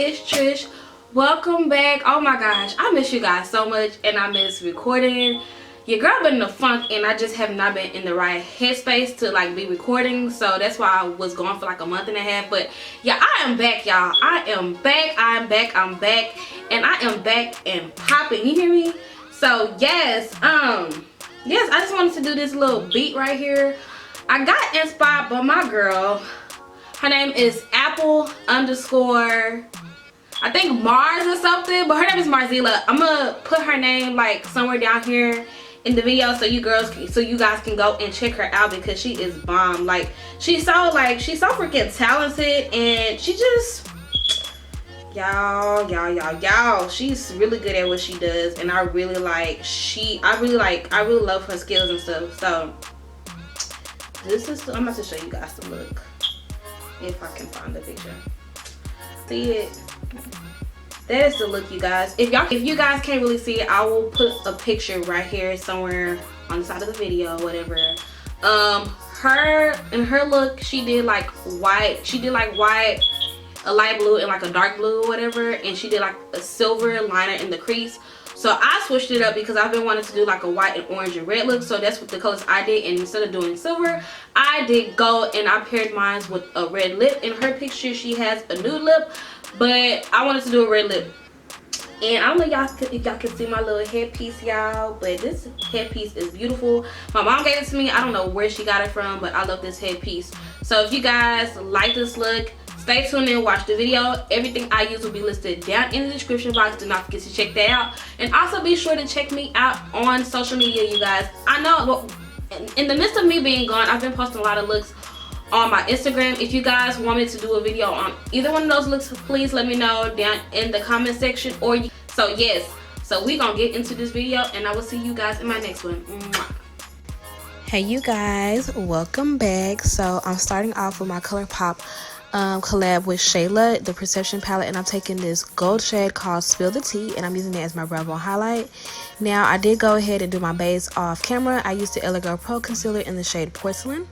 it's Trish. Welcome back. Oh my gosh, I miss you guys so much and I miss recording. Your girl been in the funk and I just have not been in the right headspace to like be recording, so that's why I was gone for like a month and a half. But yeah, I am back, y'all. I am back, I'm back, and I am back and popping. You hear me? So yes, yes, I just wanted to do this little beat right here. I got inspired by my girl. Her name is Apple _ I think Mars or something, but her name is Marzilla. I'm gonna put her name like somewhere down here in the video so you guys can go and check her out, because she is bomb. Like she's so freaking talented, and she just y'all she's really good at what she does, and I really love her skills and stuff. So I'm about to show you guys the look, if I can find the picture. See it? That is the look, you guys. If you guys can't really see it, I will put a picture right here somewhere on the side of the video, whatever. Her look, she did like white, a light blue and like a dark blue or whatever, and she did like a silver liner in the crease. So I switched it up because I've been wanting to do like a white and orange and red look, so that's what the colors I did. And instead of doing silver, I did gold, and I paired mine with a red lip. In her picture, she has a nude lip, but I wanted to do a red lip. And I don't know if y'all can see my little headpiece, y'all, but this headpiece is beautiful. My mom gave it to me. I don't know where she got it from, but I love this headpiece. So if you guys like this look, stay tuned and watch the video. Everything I use will be listed down in the description box. Do not forget to check that out. And also be sure to check me out on social media, you guys. I know, well, in the midst of me being gone, I've been posting a lot of looks on my Instagram. If you guys want me to do a video on either one of those looks, please let me know down in the comment section. So yes, so we gonna get into this video, and I will see you guys in my next one. Mwah. Hey you guys, welcome back. So I'm starting off with my ColourPop collab with Shayla, the Perception palette, and I'm taking this gold shade called Spill the Tea, and I'm using it as my brow bone highlight. Now I did go ahead and do my base off camera. I used the LA Girl Pro concealer in the shade Porcelain.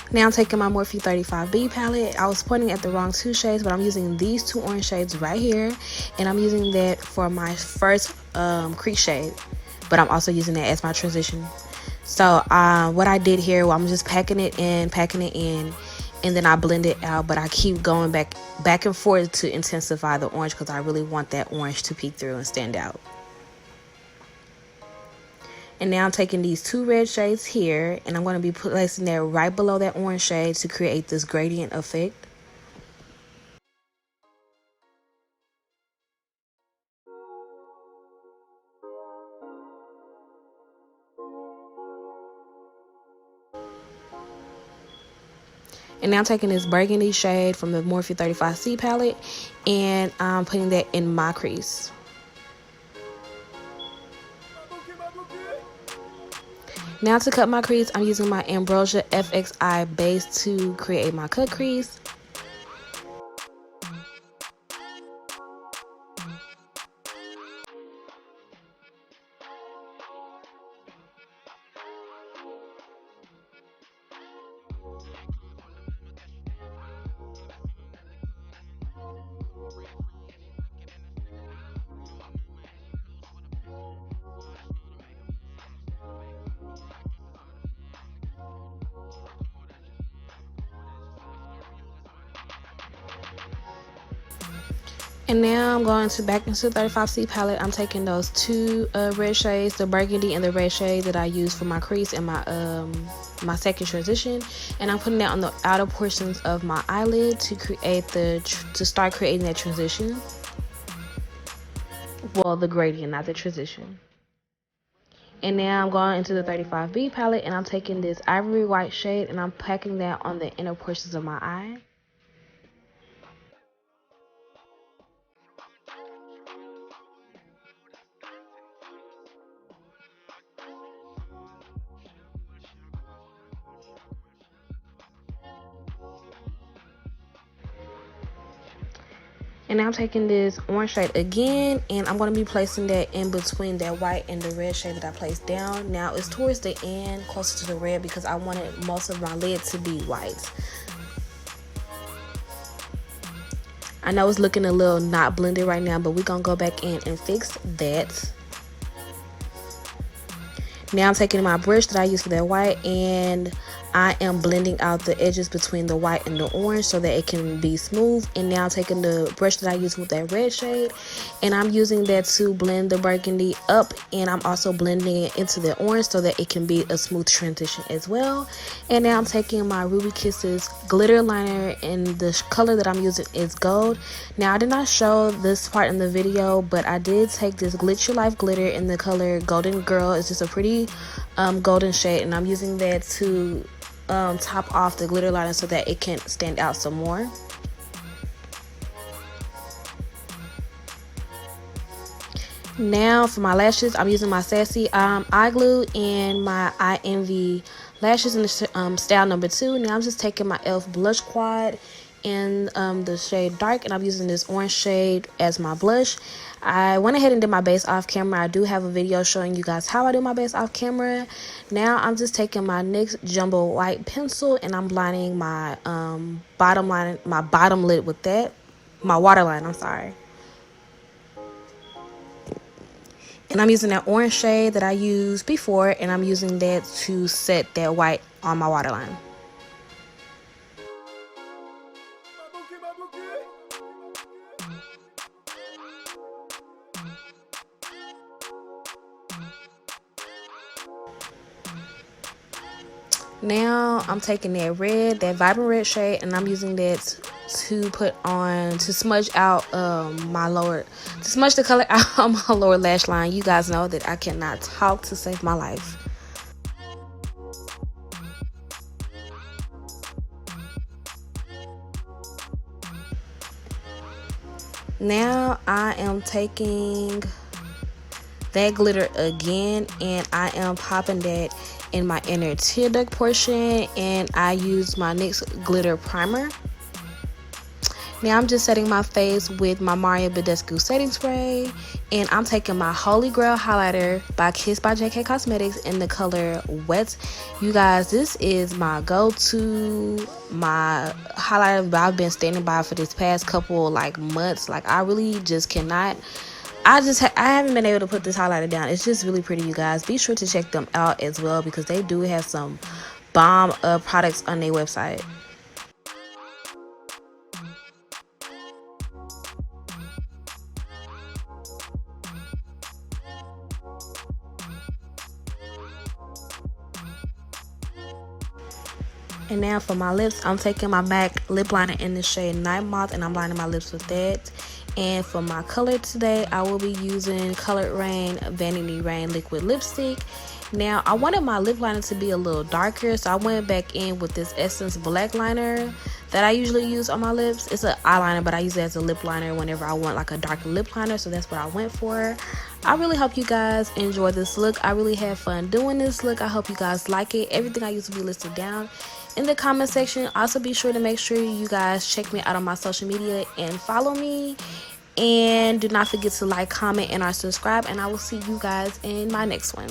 Now I'm taking my Morphe 35B palette. I was pointing at the wrong two shades, but I'm using these two orange shades right here, and I'm using that for my first crease shade, but I'm also using that as my transition. So what I did here, I'm just packing it in, and then I blend it out, but I keep going back and forth to intensify the orange, because I really want that orange to peek through and stand out. And now I'm taking these two red shades here, and I'm going to be placing that right below that orange shade to create this gradient effect. And now I'm taking this burgundy shade from the Morphe 35C palette, and I'm putting that in my crease. Now to cut my crease, I'm using my Ambrosia FXI base to create my cut crease. And now I'm going back into the 35C palette. I'm taking those two red shades, the burgundy and the red shade that I used for my crease and my second transition, and I'm putting that on the outer portions of my eyelid to start creating that transition. Well, the gradient, not the transition. And now I'm going into the 35B palette, and I'm taking this ivory white shade, and I'm packing that on the inner portions of my eye. And now I'm taking this orange shade again, and I'm going to be placing that in between that white and the red shade that I placed down. Now it's towards the end, closer to the red, because I wanted most of my lid to be white. I know it's looking a little not blended right now, but we're going to go back in and fix that. Now I'm taking my brush that I used for that white, and I am blending out the edges between the white and the orange so that it can be smooth. And now I'm taking the brush that I used with that red shade, and I'm using that to blend the burgundy up, and I'm also blending it into the orange so that it can be a smooth transition as well. And now I'm taking my Ruby Kisses glitter liner, and the color that I'm using is gold. Now I did not show this part in the video, but I did take this Glit Your Life glitter in the color Golden Girl. It's just a pretty golden shade, and I'm using that to top off the glitter liner so that it can stand out some more. Now for my lashes, I'm using my Sassy eye glue and my I Envy lashes in the style number 2. Now I'm just taking my e.l.f. blush quad in the shade dark, and I'm using this orange shade as my blush. I went ahead and did my base off camera. I do have a video showing you guys how I do my base off camera. Now I'm just taking my NYX Jumbo white pencil, and I'm lining my bottom lid with that, my waterline, I'm sorry. And I'm using that orange shade that I used before, and I'm using that to set that white on my waterline. Now I'm taking that red, that vibrant red shade, and I'm using that to put on, to smudge out smudge the color out on my lower lash line. You guys know that I cannot talk to save my life. Now I am taking that glitter again, and I am popping that in my inner tear duct portion, and I use my NYX glitter primer. Now I'm just setting my face with my Badescu setting spray, and I'm taking my Holy Grail highlighter by Kiss by JK Cosmetics in the color Wet. You guys, this is my go-to, my highlighter that I've been standing by for this past couple months. I really just cannot, I haven't been able to put this highlighter down. It's just really pretty, you guys. Be sure to check them out as well, because they do have some bomb products on their website. And now for my lips, I'm taking my MAC lip liner in the shade Nightmoth, and I'm lining my lips with that. And for my color today, I will be using Colored Raine Vanity Rain Liquid Lipstick. Now, I wanted my lip liner to be a little darker, so I went back in with this Essence Black Liner that I usually use on my lips. It's an eyeliner, but I use it as a lip liner whenever I want a darker lip liner, so that's what I went for. I really hope you guys enjoy this look. I really had fun doing this look. I hope you guys like it. Everything I use will be listed down in the comment section. Also, be sure to make sure you guys check me out on my social media and follow me. And do not forget to like, comment, and subscribe. And I will see you guys in my next one.